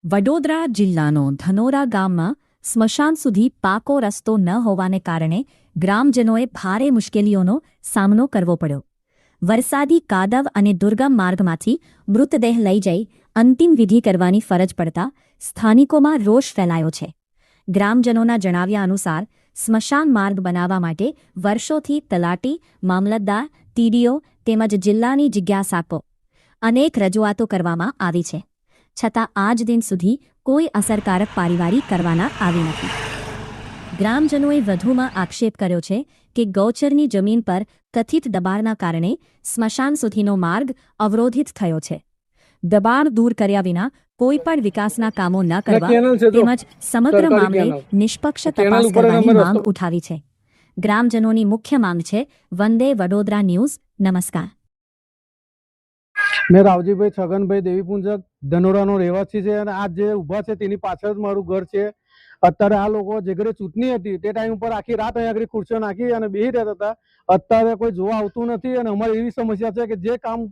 વડોદરા જિલ્લાનો ધનોરા ગામમાં સ્મશાન સુધી પાકો રસ્તો ન હોવાને કારણે ગ્રામજનોએ ભારે મુશ્કેલીઓનો સામનો કરવો પડ્યો. વરસાદી કાદવ અને દુર્ગમ માર્ગમાંથી મૃતદેહ લઈ જઈ અંતિમ વિધિ કરવાની ફરજ પડતા સ્થાનિકોમાં રોષ ફેલાયો છે. ગ્રામજનોના જણાવ્યા અનુસાર સ્મશાન માર્ગ બનાવવા માટે વર્ષોથી તલાટી, મામલતદાર, ટીડીઓ તેમજ જિલ્લાની જિજ્ઞાસાકો અનેક રજૂઆતો કરવામાં આવી છે, છતાં આજ દિન સુધી કોઈ અસરકારક કાર્યવાહી કરવામાં આવી નથી. ગ્રામજનોએ વધુમાં આક્ષેપ કર્યો છે કે ગૌચરની જમીન પર કથિત દબાણના કારણે સ્મશાન સુધીનો માર્ગ અવરોધિત થયો છે. દબાણ દૂર કર્યા વિના કોઈ પણ વિકાસના કામો ન કરવા તેમજ સમગ્ર મામલે નિષ્પક્ષ તપાસ કરવાની માંગ ઉઠાવી છે. ગ્રામજનોની મુખ્ય માંગ છે વંદે વડોદરા ન્યૂઝ. નમસ્કાર. मैं रावजीभाई छगनभाई देवीपुंजक धनोराનો રહેવાસી છે અને આ જે ઊભા છે તેની પાછળ જ મારું ઘર છે. અત્યારે આ લોકો જે ઘરે ચૂંટણી હતી તે ટાઈમ ઉપર આખી રાત અહીંયા આગળ ખુરશીઓ નાખી અને બેસી રહેતા હતા. અત્યારે કોઈ જોવા આવતું નથી અને અમારી એવી સમસ્યા છે કે જે કામ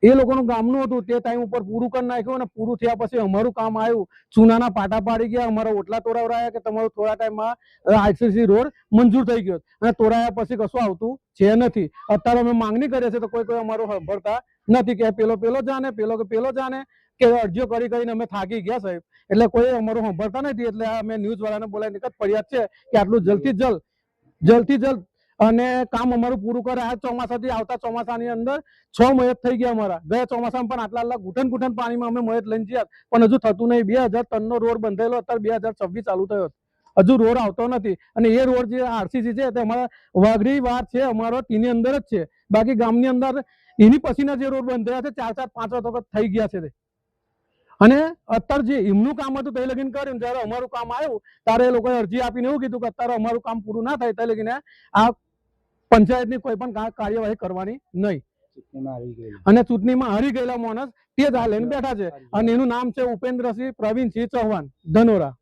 એ લોકોનું ગામનું હતું તે ટાઈમ ઉપર પૂરું કરી નાખ્યું અને પૂરું થયા પછી અમારું કામ આવ્યું. ચૂનાના પાટા પાડી ગયા, અમારા ઓટલા તોડાવરાયા કે તમારું થોડા ટાઈમમાં આરસીસી રોડ મંજૂર થઈ ગયો અને તોડાયા પછી કશું આવતું છે નથી. અત્યારે અમે માંગણી કરીએ છીએ તો કોઈ અમારું સાંભળતા નથી કે પેલો જાણે પેલો જાણે કે અરજીઓ કરી કરીને અમે થાકી ગયા સાહેબ. એટલે કોઈ અમારું સાંભળતા નથી. એટલે અમે ન્યૂઝ વાળાને બોલાવીને એક જ ફરિયાદ છે કે આટલું જલ્દથી જલ્દ અને કામ અમારું પૂરું કરે. આ ચોમાસાથી આવતા ચોમાસાની અંદર 6 મયત થઈ ગયા અમારા. ગયા ચોમાસામાં પણ આટલા ઘૂંટણ પાણીમાં અમે મયત લઈને ગયા પણ હજુ થતું નહીં. 2003 નો રોડ બંધાયેલો, અત્યારે 2026 ચાલુ થયો, હજુ રોડ આવતો નથી. અને એ રોડ જે આરસીસી છે તે અમારા વાઘરી વાર છે અમારો તેની અંદર જ છે. બાકી ગામની અંદર એની પછીના જે રોડ બંધાયા છે 4-5 વખત થઈ ગયા છે. અને અત્યારે જે એમનું કામ હતું તે લગીને કર્યું, જયારે અમારું કામ આવ્યું ત્યારે એ લોકોએ અરજી આપીને એવું કીધું કે અત્યારે અમારું કામ પૂરું ના થાય તે લગીને આ પંચાયતની કોઈ પણ કાર્યવાહી કરવાની નહીં. અને ચૂંટણીમાં હારી ગયેલા માણસ તે જ આ લઈને બેઠા છે અને એનું નામ છે ઉપેન્દ્રસિંહ પ્રવીણસિંહ ચૌહાણ, ધનોરા.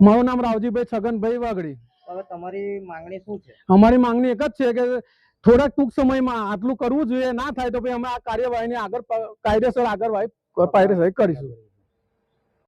મારું નામ રાવજીભાઈ છગનભાઈ વાઘડી. હવે તમારી માંગણી શું છે? અમારી માંગણી એક જ છે કે થોડાક ટૂંક સમયમાં આટલું કરવું જોઈએ. ના થાય તો અમે આ કાર્યવાહીની આગળ કાયદેસર કરીશું.